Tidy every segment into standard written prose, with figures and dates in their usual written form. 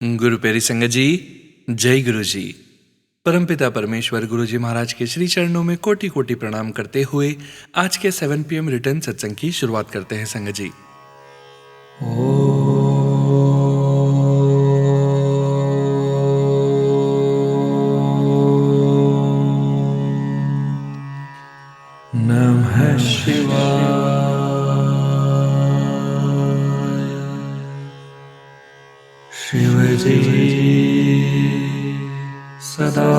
गुरु प्यारी संगत जी, जय गुरु जी। परमपिता परमेश्वर गुरु जी महाराज के श्री चरणों में कोटि कोटि प्रणाम करते हुए आज के 7 PM रिटर्न सत्संग की शुरुआत करते हैं संगत जी। नमः शिवाय। शिव जी सदा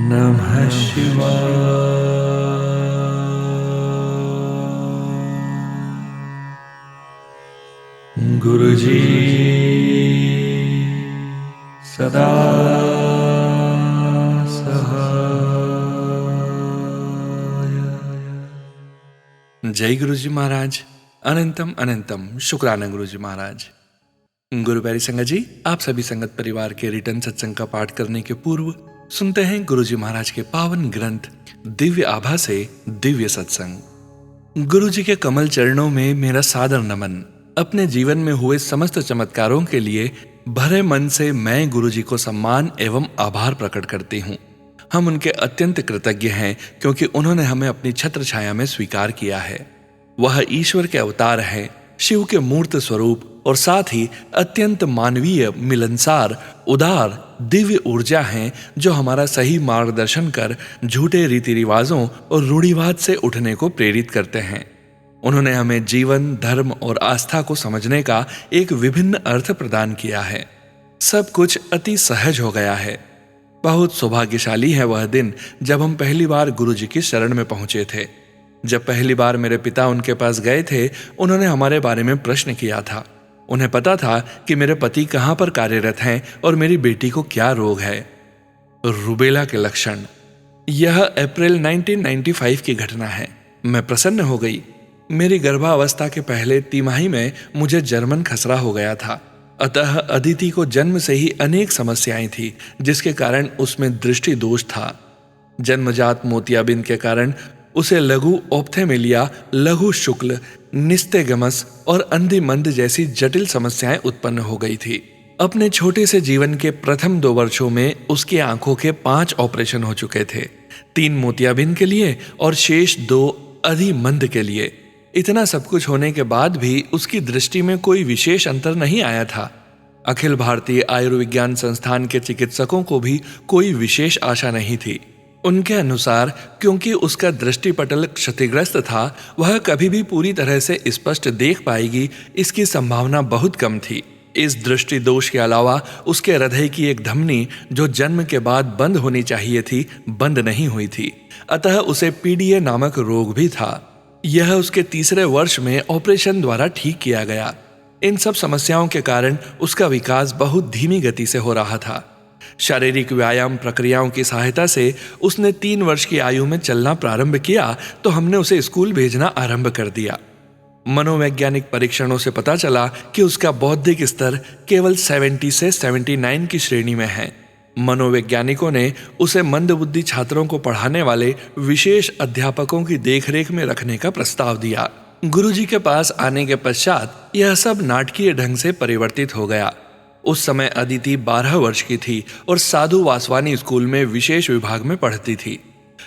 नमः शिवाय। गुरु जी सदा सहाय। जय गुरु जी महाराज। अनंतम अनंतम शुक्राना गुरु जी महाराज। गुरु प्यारी संगत जी, आप सभी संगत परिवार के रिटर्न सत्संग का पाठ करने के पूर्व सुनते हैं गुरु जी महाराज के पावन ग्रंथ दिव्य आभा से दिव्य सत्संग। गुरु जी के कमल चरणों में मेरा सादर नमन। अपने जीवन में हुए समस्त चमत्कारों के लिए भरे मन से मैं गुरु जी को सम्मान एवं आभार प्रकट करती हूँ। हम उनके अत्यंत कृतज्ञ हैं क्योंकि उन्होंने हमें अपनी छत्र छाया में स्वीकार किया है। वह ईश्वर के अवतार हैं, शिव के मूर्त स्वरूप और साथ ही अत्यंत मानवीय, मिलनसार, उदार, दिव्य ऊर्जा हैं जो हमारा सही मार्गदर्शन कर झूठे रीति रिवाजों और रूढ़िवाद से उठने को प्रेरित करते हैं। उन्होंने हमें जीवन, धर्म और आस्था को समझने का एक विभिन्न अर्थ प्रदान किया है। सब कुछ अति सहज हो गया है। बहुत सौभाग्यशाली है वह दिन जब हम पहली बार गुरु जी की शरण में पहुंचे थे। जब पहली बार मेरे पिता उनके पास गए थे, उन्होंने हमारे बारे में प्रश्न किया था। उन्हें पता था कि मेरे पति कहाँ पर कार्यरत हैं और मेरी बेटी को क्या रोग है। रूबेला के लक्षण। यह अप्रैल 1995 की घटना है। मैं प्रसन्न हो गई। मेरी गर्भावस्था के पहले तिमाही में मुझे जर्मन खसरा हो गया था। अतः अदिति को जन्म से ही अनेक समस्याएं थी, जिसके कारण उसमें दृष्टि दोष था। जन्मजात मोतियाबिंद के कारण उसे लघु ओप्थेमेलिया, लघु शुक्ल, निस्तेगमस और अंधिमंद जैसी जटिल समस्याएं उत्पन्न हो गई थी। अपने छोटे से जीवन के प्रथम 2 वर्षों में उसकी आंखों के 5 ऑपरेशन हो चुके थे, 3 मोतियाबिंद के लिए और शेष 2 अधिमंद के लिए। इतना सब कुछ होने के बाद भी उसकी दृष्टि में कोई विशेष अंतर नहीं आया था। अखिल भारतीय आयुर्विज्ञान संस्थान के चिकित्सकों को भी कोई विशेष आशा नहीं थी। उनके अनुसार क्योंकि उसका दृष्टिपटल क्षतिग्रस्त था, वह कभी भी पूरी तरह से स्पष्ट देख पाएगी इसकी संभावना बहुत कम थी। इस दृष्टि दोष के अलावा उसके हृदय की एक धमनी जो जन्म के बाद बंद होनी चाहिए थी, बंद नहीं हुई थी। अतः उसे पीडीए नामक रोग भी था। यह उसके 3रे वर्ष में ऑपरेशन द्वारा ठीक किया गया। इन सब समस्याओं के कारण उसका विकास बहुत धीमी गति से हो रहा था। शारीरिक व्यायाम प्रक्रियाओं की सहायता से उसने 3 वर्ष की आयु में चलना प्रारंभ किया तो हमने उसे स्कूल भेजना आरंभ कर दिया। मनोवैज्ञानिक परीक्षणों से पता चला कि उसका बौद्धिक स्तर केवल 70 से 79 की श्रेणी में है। मनोवैज्ञानिकों ने उसे मंदबुद्धि छात्रों को पढ़ाने वाले विशेष अध्यापकों की देखरेख में रखने का प्रस्ताव दिया। गुरुजी के पास आने के पश्चात यह सब नाटकीय ढंग से परिवर्तित हो गया। उस समय अदिति 12 वर्ष की थी और साधु वासवानी स्कूल में विशेष विभाग में पढ़ती थी।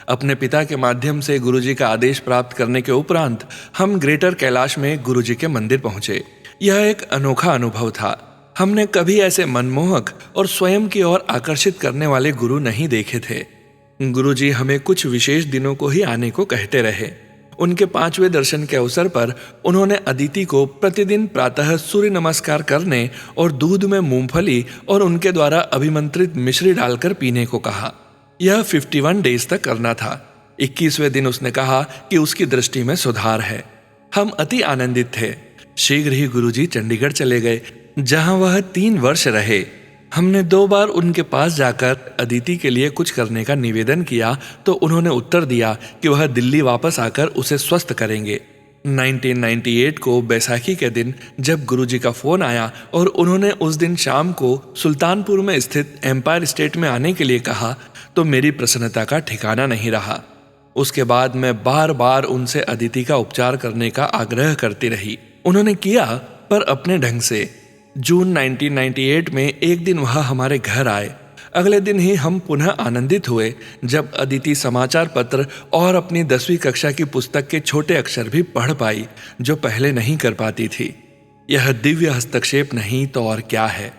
अपने पिता के माध्यम से गुरुजी का आदेश प्राप्त करने के उपरांत हम ग्रेटर कैलाश में गुरुजी के मंदिर पहुंचे। यह एक अनोखा अनुभव था। हमने कभी ऐसे मनमोहक और स्वयं की ओर आकर्षित करने वाले गुरु नहीं देखे थे। गुरुजी हमें कुछ विशेष दिनों को ही आने को कहते रहे। उनके 5वें दर्शन के अवसर पर उन्होंने अदिति को प्रतिदिन प्रातः सूर्य नमस्कार करने और दूध में मूंगफली और उनके द्वारा अभिमंत्रित मिश्री डालकर पीने को कहा। यह 51 डेज तक करना था। 21वें दिन उसने कहा कि उसकी दृष्टि में सुधार है। हम अति आनंदित थे। शीघ्र ही गुरुजी चंडीगढ़ चले गए, जहां वह 3 वर्ष रहे। हमने 2 बार उनके पास जाकर अदिति के लिए कुछ करने का निवेदन किया तो उन्होंने उत्तर दिया कि वह दिल्ली वापस आकर उसे स्वस्थ करेंगे। 1998 को बैसाखी के दिन जब गुरुजी का फोन आया और उन्होंने उस दिन शाम को सुल्तानपुर में स्थित एम्पायर स्टेट में आने के लिए कहा, तो मेरी प्रसन्नता का ठिकाना नहीं रहा। उसके बाद मैं बार बार उनसे अदिति का उपचार करने का आग्रह करती रही। उन्होंने किया, पर अपने ढंग से। जून 1998 में एक दिन वह हमारे घर आए। अगले दिन ही हम पुनः आनंदित हुए जब अदिति समाचार पत्र और अपनी 10वीं कक्षा की पुस्तक के छोटे अक्षर भी पढ़ पाई, जो पहले नहीं कर पाती थी। यह दिव्य हस्तक्षेप नहीं तो और क्या है।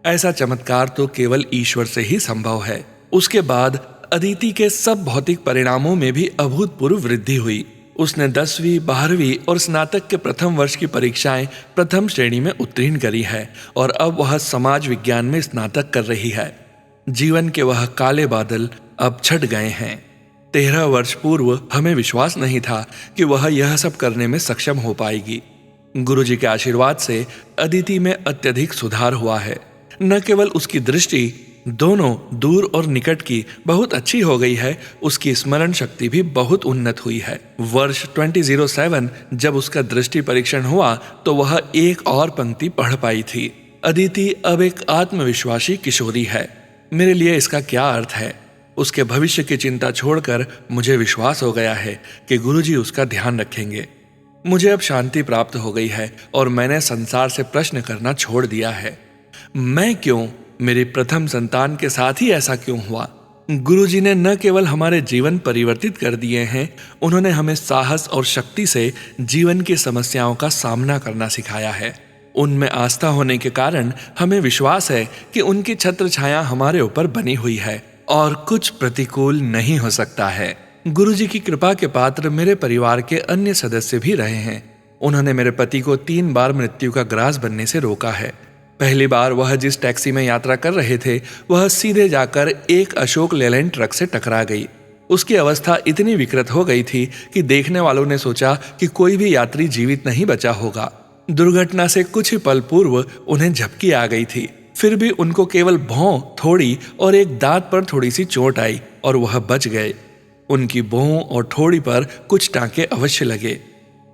ऐसा चमत्कार तो केवल ईश्वर से ही संभव है। उसके बाद अदिति के सब भौतिक परिणामों में भी अभूतपूर्व वृद्धि हुई। उसने 10वीं, 12वीं और स्नातक के प्रथम वर्ष की परीक्षाएं प्रथम श्रेणी में उत्तीर्ण करी है और अब वह समाज विज्ञान में स्नातक कर रही है। जीवन के वह काले बादल अब छट गए हैं। 13 वर्ष पूर्व हमें विश्वास नहीं था कि वह यह सब करने में सक्षम हो पाएगी। गुरुजी के आशीर्वाद से अदिति में अत्यधिक सुधार हुआ है। न केवल उसकी दृष्टि दोनों दूर और निकट की बहुत अच्छी हो गई है, उसकी स्मरण शक्ति भी बहुत उन्नत हुई है। वर्ष 2007 जब उसका दृष्टि परीक्षण हुआ तो वह एक और पंक्ति पढ़ पाई थी। अदिति अब एक आत्मविश्वासी किशोरी है। मेरे लिए इसका क्या अर्थ है? उसके भविष्य की चिंता छोड़कर मुझे विश्वास हो गया है कि गुरुजी उसका ध्यान रखेंगे। मुझे अब शांति प्राप्त हो गई है और मैंने संसार से प्रश्न करना छोड़ दिया है। मैं क्यों, मेरी प्रथम संतान के साथ ही ऐसा क्यों हुआ? गुरुजी ने न केवल हमारे जीवन परिवर्तित कर दिए हैं, उन्होंने हमें साहस और शक्ति से जीवन की समस्याओं का सामना करना सिखाया है। उनमें आस्था होने के कारण हमें विश्वास है कि उनकी छत्र छाया हमारे ऊपर बनी हुई है और कुछ प्रतिकूल नहीं हो सकता है। गुरुजी की कृपा के पात्र मेरे परिवार के अन्य सदस्य भी रहे हैं। उन्होंने मेरे पति को 3 बार मृत्यु का ग्रास बनने से रोका है। पहली बार वह जिस टैक्सी में यात्रा कर रहे थे वह सीधे जाकर एक अशोक लेलैंड ट्रक से टकरा गई। उसकी अवस्था इतनी विकृत हो गई थी कि देखने वालों ने सोचा कि कोई भी यात्री जीवित नहीं बचा होगा। दुर्घटना से कुछ ही पल पूर्व उन्हें झपकी आ गई थी, फिर भी उनको केवल भौं थोड़ी और एक दांत पर थोड़ी सी चोट आई और वह बच गए। उनकी भौं और ठोड़ी पर कुछ टांके अवश्य लगे।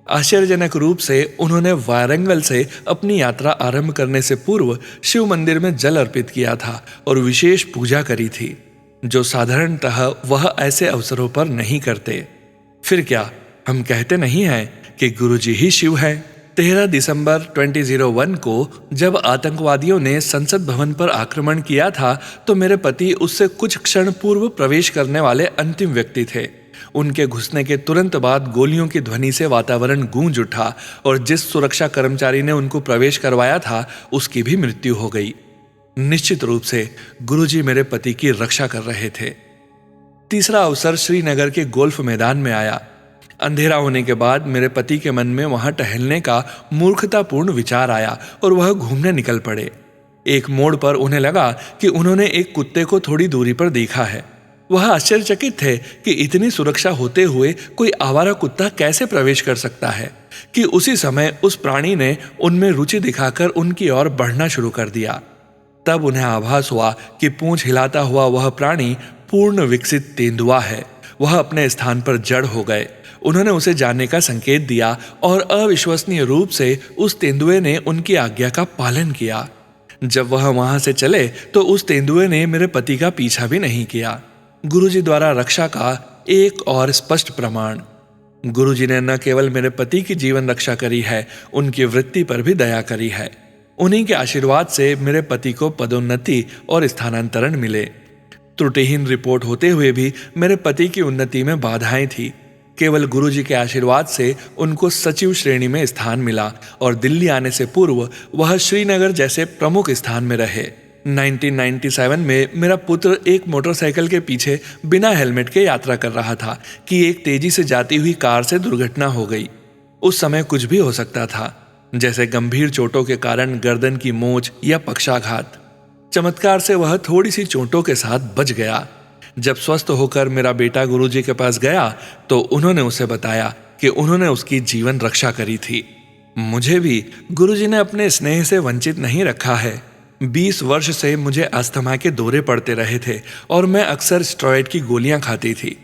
आश्चर्यजनक रूप से उन्होंने वारंगल से अपनी यात्रा आरंभ करने से पूर्व शिव मंदिर में जल अर्पित किया था और विशेष पूजा करी थी, जो साधारणतः वह ऐसे अवसरों पर नहीं करते। फिर क्या हम कहते नहीं हैं कि गुरुजी ही शिव है? 13 दिसंबर 2001 को जब आतंकवादियों ने संसद भवन पर आक्रमण किया था तो मेरे पति उससे कुछ क्षण पूर्व प्रवेश करने वाले अंतिम व्यक्ति थे। उनके घुसने के तुरंत बाद गोलियों की ध्वनि से वातावरण गूंज उठा और जिस सुरक्षा कर्मचारी ने उनको प्रवेश करवाया था उसकी भी मृत्यु हो गई। निश्चित रूप से गुरुजी मेरे पति की रक्षा कर रहे थे। तीसरा अवसर श्रीनगर के गोल्फ मैदान में आया। अंधेरा होने के बाद मेरे पति के मन में वहां टहलने का मूर्खतापूर्ण विचार आया और वह घूमने निकल पड़े। एक मोड़ पर उन्हें लगा कि उन्होंने एक कुत्ते को थोड़ी दूरी पर देखा है। वह आश्चर्यचकित थे कि इतनी सुरक्षा होते हुए कोई आवारा कुत्ता कैसे प्रवेश कर सकता है कि उसी समय उस प्राणी ने उनमें रुचि दिखाकर उनकी ओर बढ़ना शुरू कर दिया। तब उन्हें आभास हुआ कि पूंछ हिलाता हुआ वह प्राणी पूर्ण विकसित तेंदुआ है। वह अपने स्थान पर जड़ हो गए। उन्होंने उसे जाने का संकेत दिया और अविश्वसनीय रूप से उस तेंदुए ने उनकी आज्ञा का पालन किया। जब वह वहां से चले तो उस तेंदुए ने मेरे पति का पीछा भी नहीं किया। गुरुजी द्वारा रक्षा का एक और स्पष्ट प्रमाण। गुरुजी ने न केवल मेरे पति की जीवन रक्षा करी है, उनकी वृत्ति पर भी दया करी है। उन्हीं के आशीर्वाद से मेरे पति को पदोन्नति और स्थानांतरण मिले। त्रुटिहीन रिपोर्ट होते हुए भी मेरे पति की उन्नति में बाधाएं थी। केवल गुरुजी के आशीर्वाद से उनको सचिव श्रेणी में स्थान मिला और दिल्ली आने से पूर्व वह श्रीनगर जैसे प्रमुख स्थान में रहे। 1997 में मेरा पुत्र एक मोटरसाइकिल के पीछे बिना हेलमेट के यात्रा कर रहा था कि एक तेजी से जाती हुई कार से दुर्घटना हो गई। उस समय कुछ भी हो सकता था, जैसे गंभीर चोटों के कारण गर्दन की मोच या पक्षाघात। चमत्कार से वह थोड़ी सी चोटों के साथ बच गया। जब स्वस्थ होकर मेरा बेटा गुरुजी के पास गया तो उन्होंने उसे बताया कि उन्होंने उसकी जीवन रक्षा करी थी। मुझे भी गुरुजी ने अपने स्नेह से वंचित नहीं रखा है। 20 वर्ष से मुझे अस्थमा के दौरे पड़ते रहे थे और मैं अक्सर स्टेरॉइड की गोलियां खाती थी।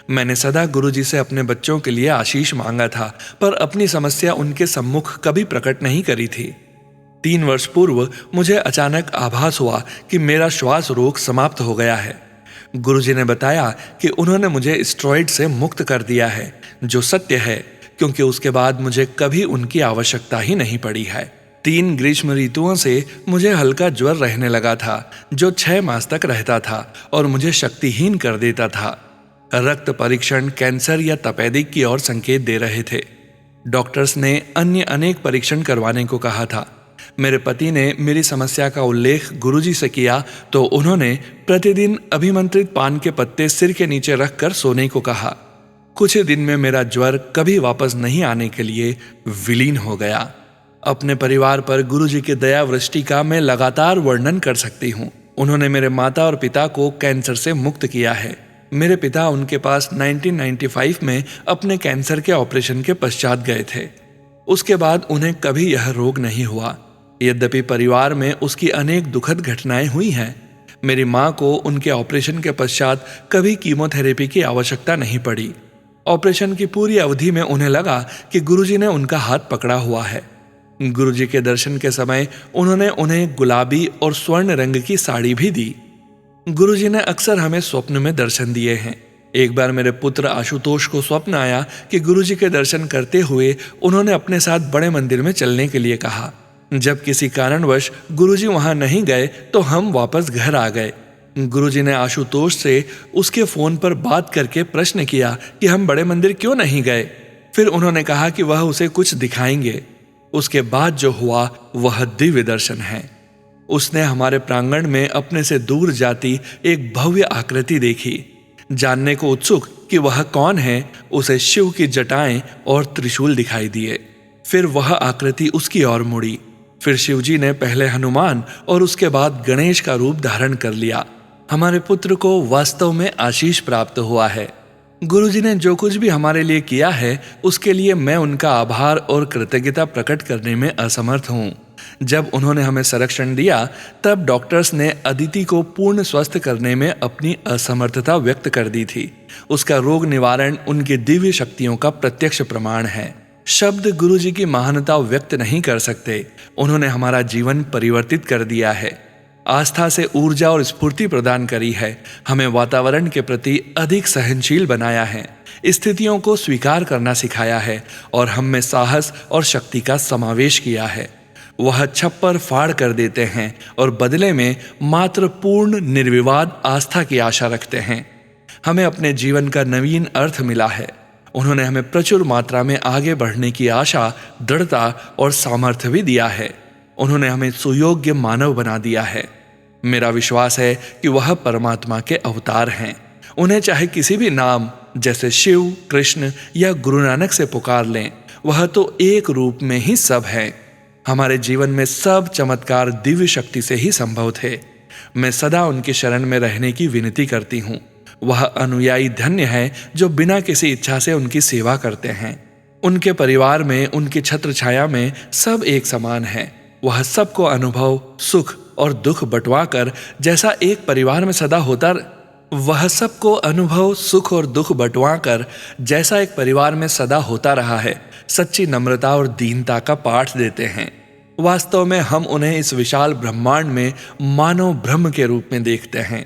मैंने सदा गुरुजी से अपने बच्चों के लिए आशीष मांगा था, पर अपनी समस्या उनके सम्मुख कभी प्रकट नहीं करी थी। 3 वर्ष पूर्व मुझे अचानक आभास हुआ कि मेरा श्वास रोग समाप्त हो गया है। गुरुजी ने बताया कि उन्होंने मुझे स्टेरॉइड से मुक्त कर दिया है, जो सत्य है, क्योंकि उसके बाद मुझे कभी उनकी आवश्यकता ही नहीं पड़ी है। 3 ग्रीष्म ऋतुओं से मुझे हल्का ज्वर रहने लगा था, जो 6 मास तक रहता था और मुझे शक्तिहीन कर देता था। रक्त परीक्षण कैंसर या तपेदिक की ओर संकेत दे रहे थे। डॉक्टर्स ने अन्य अनेक परीक्षण करवाने को कहा था। मेरे पति ने मेरी समस्या का उल्लेख गुरुजी से किया तो उन्होंने प्रतिदिन अभिमंत्रित पान के पत्ते सिर के नीचे रखकर सोने को कहा। कुछ ही दिन में मेरा ज्वर कभी वापस नहीं आने के लिए विलीन हो गया। अपने परिवार पर गुरुजी की दया वृष्टि का मैं लगातार वर्णन कर सकती हूँ। उन्होंने मेरे माता और पिता को कैंसर से मुक्त किया है। मेरे पिता उनके पास 1995 में अपने कैंसर के ऑपरेशन के पश्चात गए थे। उसके बाद उन्हें कभी यह रोग नहीं हुआ। यद्यपि परिवार में उसकी अनेक दुखद घटनाएं हुई हैं। मेरी माँ को उनके ऑपरेशन के पश्चात कभी कीमोथेरेपी की आवश्यकता नहीं पड़ी। ऑपरेशन की पूरी अवधि में उन्हें लगा कि गुरुजी ने उनका हाथ पकड़ा हुआ है। गुरुजी के दर्शन के समय उन्होंने उन्हें गुलाबी और स्वर्ण रंग की साड़ी भी दी। गुरुजी ने अक्सर हमें स्वप्न में दर्शन दिए हैं। एक बार मेरे पुत्र आशुतोष को स्वप्न आया कि गुरुजी के दर्शन करते हुए उन्होंने अपने साथ बड़े मंदिर में चलने के लिए कहा। जब किसी कारणवश गुरुजी वहां नहीं गए तो हम वापस घर आ गए। गुरुजी ने आशुतोष से उसके फोन पर बात करके प्रश्न किया कि हम बड़े मंदिर क्यों नहीं गए। फिर उन्होंने कहा कि वह उसे कुछ दिखाएंगे। उसके बाद जो हुआ वह दिव्य दर्शन है। उसने हमारे प्रांगण में अपने से दूर जाती एक भव्य आकृति देखी। जानने को उत्सुक कि वह कौन है, उसे शिव की जटाएं और त्रिशूल दिखाई दिए। फिर वह आकृति उसकी ओर मुड़ी। फिर शिवजी ने पहले हनुमान और उसके बाद गणेश का रूप धारण कर लिया। हमारे पुत्र को वास्तव में आशीष प्राप्त हुआ है। गुरुजी ने जो कुछ भी हमारे लिए किया है उसके लिए मैं उनका आभार और कृतज्ञता प्रकट करने में असमर्थ हूँ। जब उन्होंने हमें संरक्षण दिया तब डॉक्टर्स ने अदिति को पूर्ण स्वस्थ करने में अपनी असमर्थता व्यक्त कर दी थी। उसका रोग निवारण उनकी दिव्य शक्तियों का प्रत्यक्ष प्रमाण है। शब्द गुरुजी की महानता व्यक्त नहीं कर सकते। उन्होंने हमारा जीवन परिवर्तित कर दिया है, आस्था से ऊर्जा और स्फूर्ति प्रदान करी है, हमें वातावरण के प्रति अधिक सहनशील बनाया है, स्थितियों को स्वीकार करना सिखाया है और हम में साहस और शक्ति का समावेश किया है। वह छप्पर फाड़ कर देते हैं और बदले में मात्र पूर्ण निर्विवाद आस्था की आशा रखते हैं। हमें अपने जीवन का नवीन अर्थ मिला है। उन्होंने हमें प्रचुर मात्रा में आगे बढ़ने की आशा, दृढ़ता और सामर्थ्य भी दिया है। उन्होंने हमें सुयोग्य मानव बना दिया है। मेरा विश्वास है कि वह परमात्मा के अवतार हैं। उन्हें चाहे किसी भी नाम जैसे शिव, कृष्ण या गुरु नानक से पुकार लें, वह तो एक रूप में ही सब है। हमारे जीवन में सब चमत्कार दिव्य शक्ति से ही संभव थे। मैं सदा उनकी शरण में रहने की विनती करती हूँ। वह अनुयायी धन्य है जो बिना किसी इच्छा से उनकी सेवा करते हैं। उनके परिवार में, उनकी छत्र छाया में सब एक समान है। वह सबको अनुभव, सुख और दुख बंटवा कर जैसा एक परिवार में सदा होता रहा है, सच्ची नम्रता और दीनता का पाठ देते हैं। वास्तव में हम उन्हें इस विशाल ब्रह्मांड में मानव ब्रह्म के रूप में देखते हैं।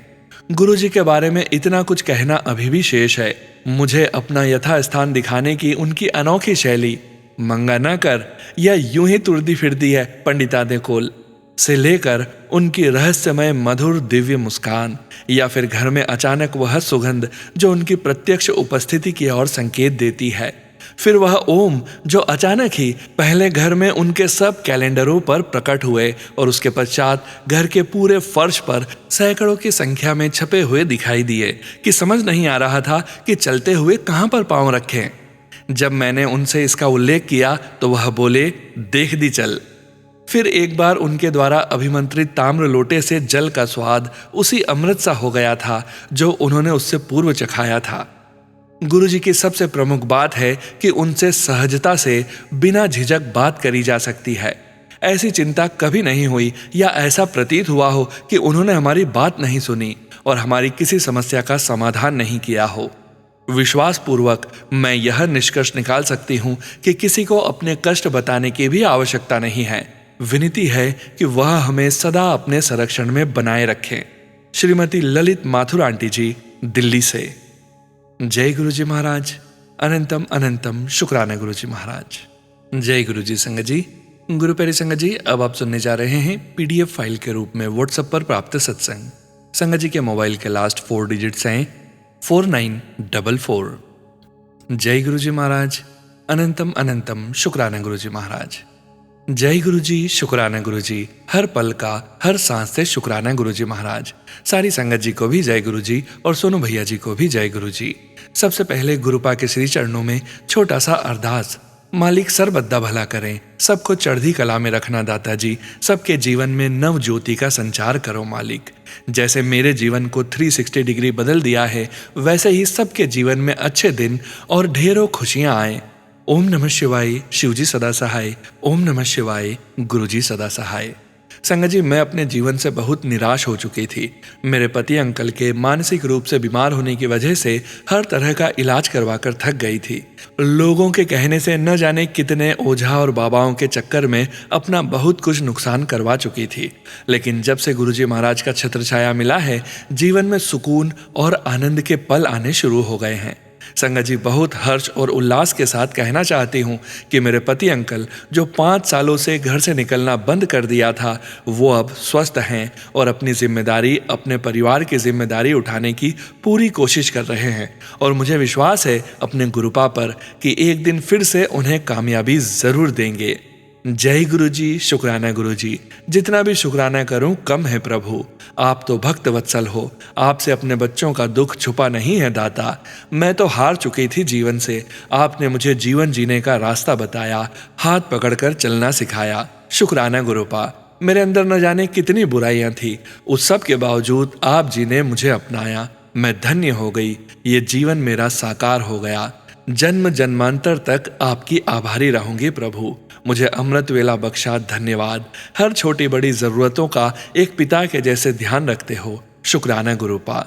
गुरुजी के बारे में इतना कुछ कहना अभी भी शेष है। मुझे अपना यथास्थान दिखाने की उनकी अनोखी शैली, मंगा न कर या यूं ही तुरदी फिरती है पंडितादे कोल, से लेकर उनकी रहस्यमय मधुर दिव्य मुस्कान या फिर घर में अचानक वह सुगंध जो उनकी प्रत्यक्ष उपस्थिति की ओर संकेत देती है, फिर वह ओम जो अचानक ही पहले घर में उनके सब कैलेंडरों पर प्रकट हुए और उसके पश्चात घर के पूरे फर्श पर सैकड़ों की संख्या में छपे हुए दिखाई दिए कि समझ नहीं आ रहा था कि चलते हुए कहां पर पांव रखें। जब मैंने उनसे इसका उल्लेख किया तो वह बोले, देख दी चल। फिर एक बार उनके द्वारा अभिमंत्रित ताम्र लोटे से जल का स्वाद उसी अमृत सा हो गया था जो उन्होंने उससे पूर्व चखाया था। गुरुजी की सबसे प्रमुख बात है कि उनसे सहजता से बिना झिझक बात करी जा सकती है। ऐसी चिंता कभी नहीं हुई या ऐसा प्रतीत हुआ हो कि उन्होंने हमारी बात नहीं सुनी और हमारी किसी समस्या का समाधान नहीं किया हो। विश्वास पूर्वक मैं यह निष्कर्ष निकाल सकती हूँ कि किसी को अपने कष्ट बताने की भी आवश्यकता नहीं है। विनती है कि वह हमें सदा अपने संरक्षण में बनाए रखें। श्रीमती ललित माथुर आंटी जी, दिल्ली से। जय गुरु जी महाराज। अनंतम अनंतम शुक्राना गुरु जी महाराज। जय गुरु जी संगत जी। गुरु प्यारी संगत जी, अब आप सुनने जा रहे हैं पीडीएफ फाइल के रूप में व्हाट्सएप पर प्राप्त सत्संग। संगत जी के मोबाइल के लास्ट 4 डिजिट्स हैं 4944। जय गुरु जी महाराज। अनंतम अनंतम शुक्राना गुरु जी महाराज। जय गुरु जी, शुक्राना गुरु जी। हर पल का, हर सांस से शुक्राना गुरु जी महाराज। सारी संगत जी को भी जय गुरु जी और सोनू भैया जी को भी जय गुरु जी। सबसे पहले गुरुपा के श्री चरणों में छोटा सा अरदास। मालिक सरबद्दा भला करें, सबको चढ़ती कला में रखना दाता जी। सबके जीवन में नव ज्योति का संचार करो मालिक। जैसे मेरे जीवन को 360 डिग्री बदल दिया है, वैसे ही सबके जीवन में अच्छे दिन और ढेरों खुशियां आए। ओम नमः शिवाय। शिवजी सदा सहाय। ओम नमः शिवाय। गुरुजी सदा सहाय। संगत जी, मैं अपने जीवन से बहुत निराश हो चुकी थी। मेरे पति अंकल के मानसिक रूप से बीमार होने की वजह से हर तरह का इलाज करवाकर थक गई थी। लोगों के कहने से न जाने कितने ओझा और बाबाओं के चक्कर में अपना बहुत कुछ नुकसान करवा चुकी थी। लेकिन जब से गुरुजी महाराज का छत्र छाया मिला है, जीवन में सुकून और आनंद के पल आने शुरू हो गए हैं। संगत जी, बहुत हर्ष और उल्लास के साथ कहना चाहती हूँ कि मेरे पति अंकल, जो 5 सालों से घर से निकलना बंद कर दिया था, वो अब स्वस्थ हैं और अपनी जिम्मेदारी, अपने परिवार की जिम्मेदारी उठाने की पूरी कोशिश कर रहे हैं। और मुझे विश्वास है अपने गुरुपा पर कि एक दिन फिर से उन्हें कामयाबी जरूर देंगे। जय गुरु जी, शुक्राना गुरु जी। जितना भी शुक्राना करूं कम है प्रभु। आप तो भक्त वत्सल हो, आपसे अपने बच्चों का दुख छुपा नहीं है दाता। मैं तो हार चुकी थी जीवन से, आपने मुझे जीवन जीने का रास्ता बताया, हाथ पकड़कर चलना सिखाया। शुक्राना गुरुपा। मेरे अंदर न जाने कितनी बुराइयां थी, उस सब के बावजूद आप जी ने मुझे अपनाया। मैं धन्य हो गई, ये जीवन मेरा साकार हो गया। जन्म जन्मांतर तक आपकी आभारी रहूंगी प्रभु। मुझे अमृत वेला बख्शा, धन्यवाद। हर छोटी बड़ी जरूरतों का एक पिता के जैसे ध्यान रखते हो। शुक्राना गुरुपा।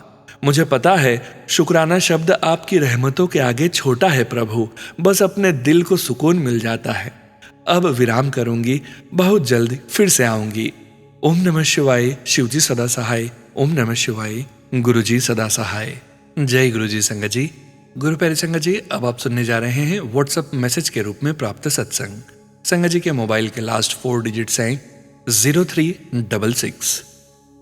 मुझे पता है शुक्राना शब्द आपकी रहमतों के आगे छोटा है प्रभु, बस अपने दिल को सुकून मिल जाता है। अब विराम करूंगी, बहुत जल्द फिर से आऊंगी। ओम नमः शिवाय। शिवजी सदा सहाय। ओम नमः शिवाय। गुरुजी सदा सहाय। जय गुरुजी संगत जी। गुरु प्यारे संगत जी, अब आप सुनने जा रहे हैं व्हाट्सएप मैसेज के रूप में प्राप्त सत्संग। संगत जी के मोबाइल के लास्ट 4 डिजिट्स हैं 0366।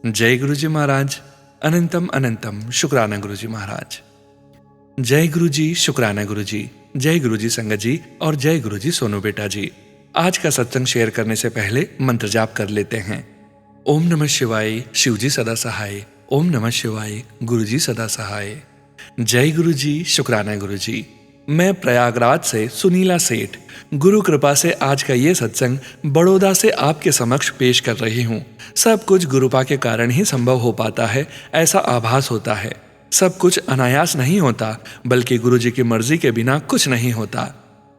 जय गुरु जी महाराज। अनंतम अनंतम शुक्राना गुरु जी महाराज। जय गुरु जी, शुक्राना गुरु जी। जय गुरु जी संगत जी और जय गुरु जी सोनू बेटा जी। आज का सत्संग शेयर करने से पहले मंत्र जाप कर लेते हैं। ओम नमः शिवाय। शिवजी सदा सहाय। ओम नमः शिवाय। गुरुजी सदा सहाय। जय गुरु जी, शुक्राना गुरु जी। मैं प्रयागराज से सुनीला सेठ, गुरु कृपा से आज का ये सत्संग बड़ौदा से आपके समक्ष पेश कर रही हूँ। सब कुछ गुरुपा के कारण ही संभव हो पाता है, ऐसा आभास होता है। सब कुछ अनायास नहीं होता, बल्कि गुरुजी की मर्जी के बिना कुछ नहीं होता।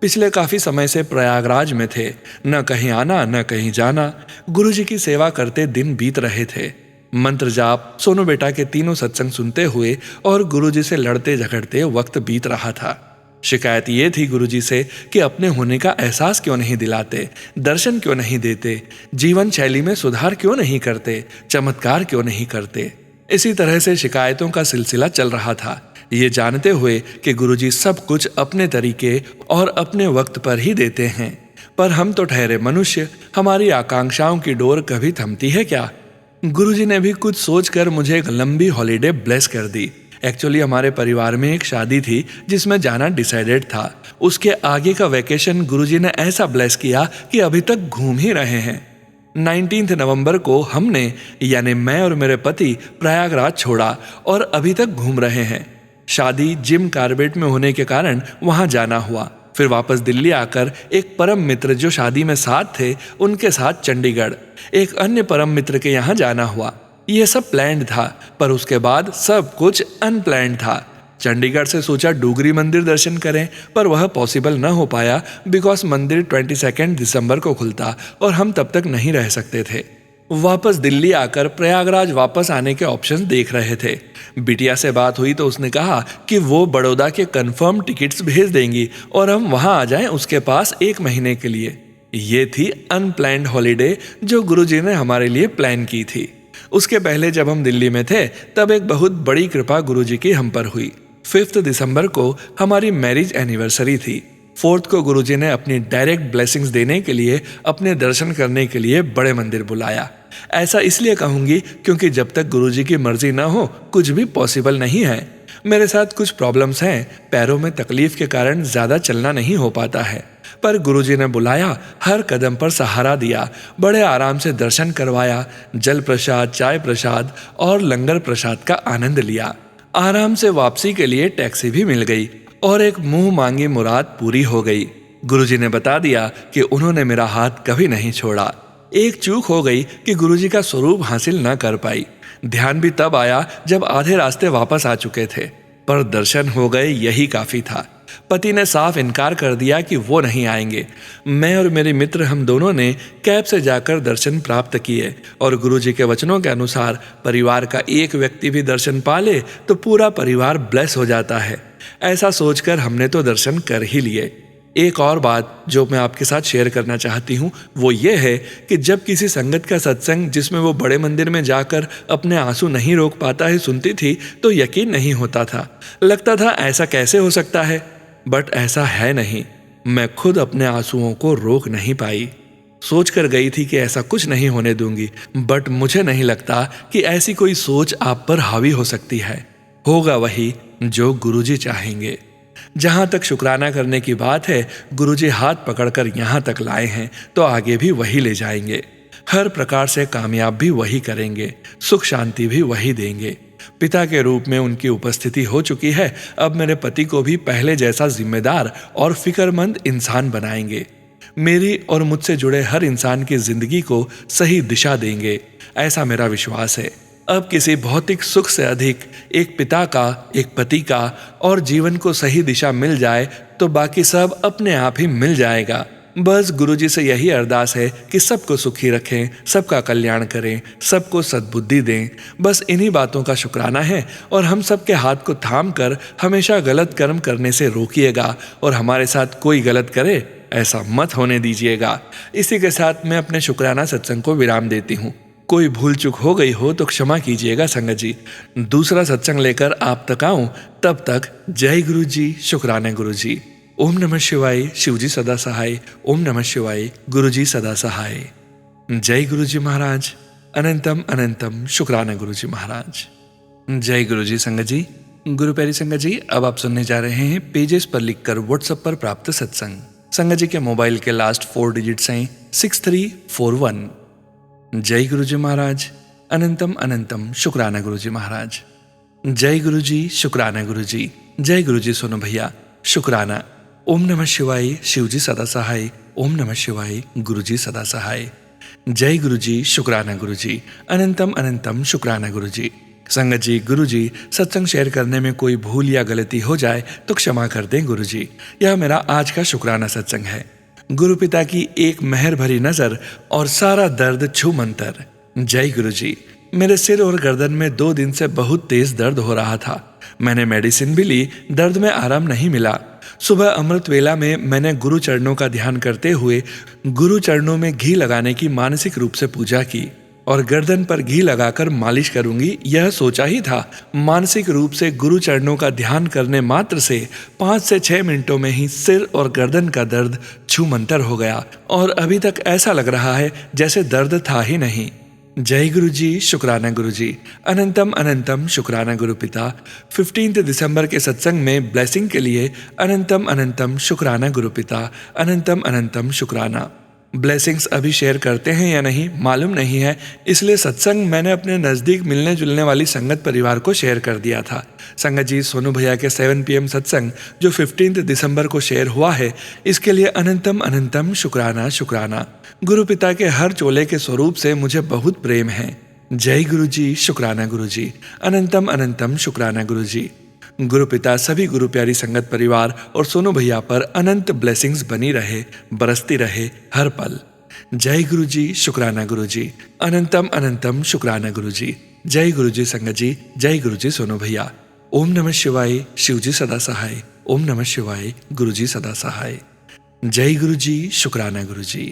पिछले काफी समय से प्रयागराज में थे, न कहीं आना न कहीं जाना। गुरुजी की सेवा करते दिन बीत रहे थे। मंत्र जाप, सोनू बेटा के तीनों सत्संग सुनते हुए और गुरुजी से लड़ते झगड़ते वक्त बीत रहा था। शिकायत ये थी गुरुजी से कि अपने होने का एहसास क्यों नहीं दिलाते, दर्शन क्यों नहीं देते, जीवन शैली में सुधार क्यों नहीं करते, चमत्कार क्यों नहीं करते। इसी तरह से शिकायतों का सिलसिला चल रहा था, ये जानते हुए कि गुरुजी सब कुछ अपने तरीके और अपने वक्त पर ही देते हैं। पर हम तो ठहरे मनुष्य, हमारी आकांक्षाओं की डोर कभी थमती है क्या। गुरुजी ने भी कुछ सोचकर मुझे एक लंबी हॉलीडे ब्लेस कर दी। एक्चुअली हमारे परिवार में एक शादी थी जिसमें जाना डिसाइडेड था। उसके आगे का वैकेशन गुरुजी ने ऐसा ब्लेस किया कि अभी तक घूम ही रहे हैं। 19 नवंबर को हमने, यानी मैं और मेरे पति, प्रयागराज छोड़ा और अभी तक घूम रहे हैं। शादी जिम कार्बेट में होने के कारण वहां जाना हुआ। फिर वापस दिल्ली आकर एक परम मित्र जो शादी में साथ थे, उनके साथ चंडीगढ़, एक अन्य परम मित्र के यहाँ जाना हुआ। ये सब प्लान्ड था, पर उसके बाद सब कुछ अनप्लान्ड था। चंडीगढ़ से सोचा डूगरी मंदिर दर्शन करें, पर वह पॉसिबल न हो पाया बिकॉज मंदिर 22 दिसंबर को खुलता और हम तब तक नहीं रह सकते थे। वापस दिल्ली आकर प्रयागराज वापस आने के ऑप्शंस देख रहे थे। बिटिया से बात हुई तो उसने कहा कि वो बड़ौदा के कंफर्म टिकट्स भेज देंगी और हम वहां आ जाएं उसके पास 1 महीने के लिए। ये थी अनप्लैन्ड हॉलीडे जो गुरुजी ने हमारे लिए प्लान की थी। उसके पहले जब हम दिल्ली में थे तब एक बहुत बड़ी कृपा गुरुजी की हम पर हुई। 5 दिसंबर को हमारी मैरिज एनिवर्सरी थी। 4 को गुरुजी ने अपनी डायरेक्ट ब्लेसिंग्स देने के लिए अपने दर्शन करने के लिए बड़े मंदिर बुलाया। ऐसा इसलिए कहूंगी क्योंकि जब तक गुरुजी की मर्जी ना हो कुछ भी पॉसिबल नहीं है। मेरे साथ कुछ प्रॉब्लम्स हैं, पैरों में तकलीफ के कारण ज्यादा चलना नहीं हो पाता है, पर गुरुजी ने बुलाया, हर कदम पर सहारा दिया, बड़े आराम से दर्शन करवाया, जल प्रसाद, चाय प्रसाद और लंगर प्रसाद का आनंद लिया। आराम से वापसी के लिए टैक्सी भी मिल गई और एक मुंह मांगी मुराद पूरी हो गई। गुरुजी ने बता दिया कि उन्होंने मेरा हाथ कभी नहीं छोड़ा। एक चूक हो गई कि गुरुजी का स्वरूप हासिल न कर पाई। ध्यान भी तब आया जब आधे रास्ते वापस आ चुके थे, पर दर्शन हो गए, यही काफी था। पति ने साफ इनकार कर दिया कि वो नहीं आएंगे। मैं और मेरे मित्र हम दोनों ने कैब से जाकर दर्शन प्राप्त किए और गुरुजी के वचनों के अनुसार परिवार का एक व्यक्ति भी दर्शन पा ले तो पूरा परिवार ब्लेस हो जाता है। ऐसा सोचकर हमने तो दर्शन कर ही लिए। एक और बात जो मैं आपके साथ शेयर करना चाहती हूँ वो ये है कि जब किसी संगत का सत्संग जिसमें वो बड़े मंदिर में जाकर अपने आंसू नहीं रोक पाता है सुनती थी तो यकीन नहीं होता था। लगता था ऐसा कैसे हो सकता है, बट ऐसा है नहीं। मैं खुद अपने आंसुओं को रोक नहीं पाई। सोच कर गई थी कि ऐसा कुछ नहीं होने दूंगी, बट मुझे नहीं लगता कि ऐसी कोई सोच आप पर हावी हो सकती है। होगा वही जो गुरुजी चाहेंगे। जहां तक शुक्राना करने की बात है, गुरुजी हाथ पकड़कर यहां तक लाए हैं तो आगे भी वही ले जाएंगे। हर प्रकार से कामयाब भी वही करेंगे, सुख शांति भी वही देंगे। पिता के रूप में उनकी उपस्थिति हो चुकी है, अब मेरे पति को भी पहले जैसा जिम्मेदार और फिक्रमंद इंसान बनाएंगे। मेरी और मुझसे जुड़े हर इंसान की जिंदगी को सही दिशा देंगे, ऐसा मेरा विश्वास है। अब किसी भौतिक सुख से अधिक एक पिता का, एक पति का और जीवन को सही दिशा मिल जाए तो बाकी सब अपने आप ही मिल जाएगा। बस गुरुजी से यही अरदास है कि सबको सुखी रखें, सबका कल्याण करें, सबको सद्बुद्धि दें। बस इन्हीं बातों का शुक्राना है और हम सबके हाथ को थाम कर हमेशा गलत कर्म करने से रोकिएगा और हमारे साथ कोई गलत करे ऐसा मत होने दीजिएगा। इसी के साथ मैं अपने शुक्राना सत्संग को विराम देती हूँ। कोई भूल चूक हो गई हो तो क्षमा कीजिएगा संगत जी। दूसरा सत्संग लेकर आप तक आऊं, तब तक जय गुरु जी, शुक्राना गुरु जी। ओम नमः शिवाय, शिवजी सदा सहाय। ओम नमः शिवाय, गुरुजी सदा सहाय। जय गुरुजी महाराज। अनंतम अनंतम शुक्राना गुरुजी महाराज। जय गुरुजी संगत जी। गुरु प्यारी संगत जी, अब आप सुनने जा रहे हैं पेजेस पर लिखकर व्हाट्सएप पर प्राप्त सत्संग। संगत जी के मोबाइल के लास्ट 4 डिजिट्स हैं 6341। जय गुरुजी महाराज। अनंतम अनंतम शुक्राना गुरुजी महाराज। जय गुरुजी, शुक्राना गुरुजी। जय गुरुजी सोनू भैया, शुक्राना। ओम नमः शिवाय, शिवजी सदा सहाय। ओम नमः शिवाय, गुरुजी सदा सहाय। जय गुरुजी, शुक्राना गुरुजी। अनंतम अनंतम शुक्राना गुरुजी। संगत जी, गुरुजी, सत्संग शेयर करने में कोई भूल या गलती हो जाए तो क्षमा कर दें गुरुजी। यह मेरा आज का शुक्राना सत्संग है। गुरु पिता की एक मेहर भरी नजर और सारा दर्द छू मंतर। जय गुरुजी। मेरे सिर और गर्दन में 2 दिन से बहुत तेज दर्द हो रहा था। मैंने मेडिसिन भी ली, दर्द में आराम नहीं मिला। सुबह अमृत वेला में मैंने गुरु चरणों का ध्यान करते हुए गुरु चरणों में घी लगाने की मानसिक रूप से पूजा की और गर्दन पर घी लगाकर मालिश करूंगी यह सोचा ही था। मानसिक रूप से गुरु चरणों का ध्यान करने मात्र से 5 से 6 मिनटों में ही सिर और गर्दन का दर्द छूमंतर हो गया और अभी तक ऐसा लग रहा है जैसे दर्द था ही नहीं। जय गुरु जी, शुक्राना गुरु जी। अनंतम अनंतम शुक्राना गुरु पिता। 15 दिसंबर के सत्संग में ब्लेसिंग के लिए अनंतम अनंतम शुक्राना गुरु पिता। अनंतम अनंतम शुक्राना। ब्लेसिंग्स अभी शेयर करते हैं या नहीं मालूम नहीं है, इसलिए सत्संग मैंने अपने नज़दीक मिलने जुलने वाली संगत परिवार को शेयर कर दिया था। संगत जी, सोनू भैया के 7 PM सत्संग जो 15 दिसंबर को शेयर हुआ है, इसके लिए अनंतम अनंतम शुक्राना शुक्राना। गुरु पिता के हर चोले के स्वरूप से मुझे बहुत प्रेम है। जय गुरु जी, शुक्राना गुरु जी। अनंतम अनंतम शुक्राना गुरु जी। गुरु पिता सभी गुरु प्यारी संगत परिवार और सोनू भैया पर अनंत ब्लेसिंग्स बनी रहे, बरसती रहे हर पल। जय गुरु जी, शुक्राना गुरु जी। अनंतम अनंतम शुक्राना गुरु जी। जय गुरु जी संगत जी, जय गुरु जी सोनू भैया। ओम नमः शिवाय, शिव जी सदा सहाय। ओम नमः शिवाय, गुरु जी सदा सहाय। जय गुरु जी, शुक्राना गुरु जी।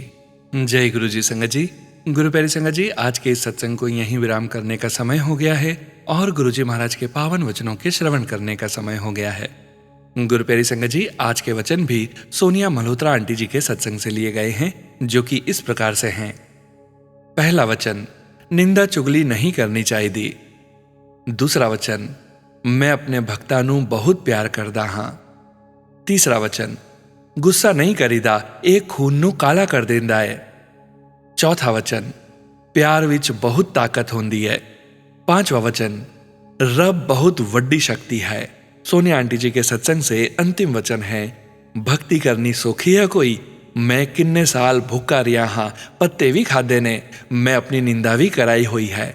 जय गुरु जी संगत जी। गुरु प्यारी संगत जी, आज के इस सत्संग को यहीं विराम करने का समय हो गया है और गुरु जी महाराज के पावन वचनों के श्रवण करने का समय हो गया है। गुरु प्यारी संगत जी, आज के वचन भी सोनिया मल्होत्रा आंटी जी के सत्संग से लिए गए हैं, जो कि इस प्रकार से हैं। पहला वचन, निंदा चुगली नहीं करनी चाहिए। दूसरा वचन, मैं अपने भक्ता नू बहुत प्यार करदा हां। तीसरा वचन, गुस्सा नहीं करीदा, एक खून नू काला कर देंदा है। चौथा वचन, प्यार विच बहुत ताकत होंदी है। पांचवा वचन, रब बहुत वड्डी शक्ति है। सोनिया आंटी जी के सत्संग से अंतिम वचन है, भक्ति करनी सौखी है कोई, मैं किन्ने साल भूखा रिया हां, पत्ते भी खादे ने, मैं अपनी निंदा भी कराई हुई है।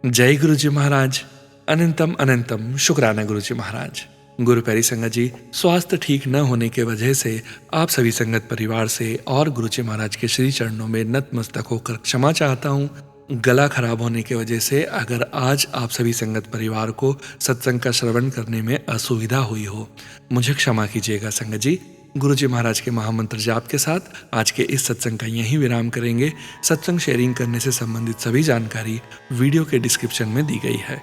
जय गुरु जी महाराज। अनंतम अनंतम शुक्राना गुरु जी महाराज। गुरु प्यारी संगत जी, स्वास्थ्य ठीक न होने के वजह से आप सभी संगत परिवार से और गुरु जी महाराज के श्री चरणों में नतमस्तक होकर क्षमा चाहता हूँ। गला खराब होने की वजह से अगर आज आप सभी संगत परिवार को सत्संग का श्रवण करने में असुविधा हुई हो, मुझे क्षमा कीजिएगा संगत जी। गुरु जी महाराज के महामंत्र जाप के साथ आज के इस सत्संग का यहीं विराम करेंगे। सत्संग शेयरिंग करने से संबंधित सभी जानकारी वीडियो के डिस्क्रिप्शन में दी गई है।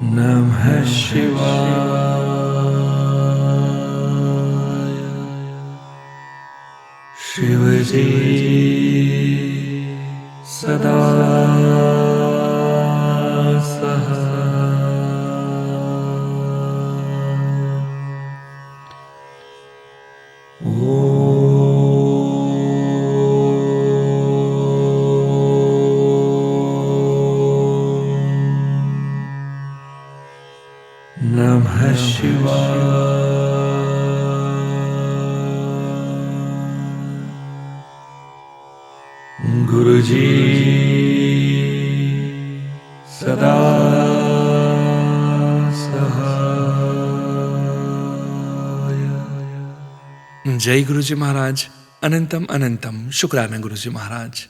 नमः शिवाय। शिव जी सदा सहाय। नमः शिवाय। गुरु जी सदा सहाय। जय गुरु जी महाराज। अनंतम अनंतम शुक्राना गुरु जी महाराज।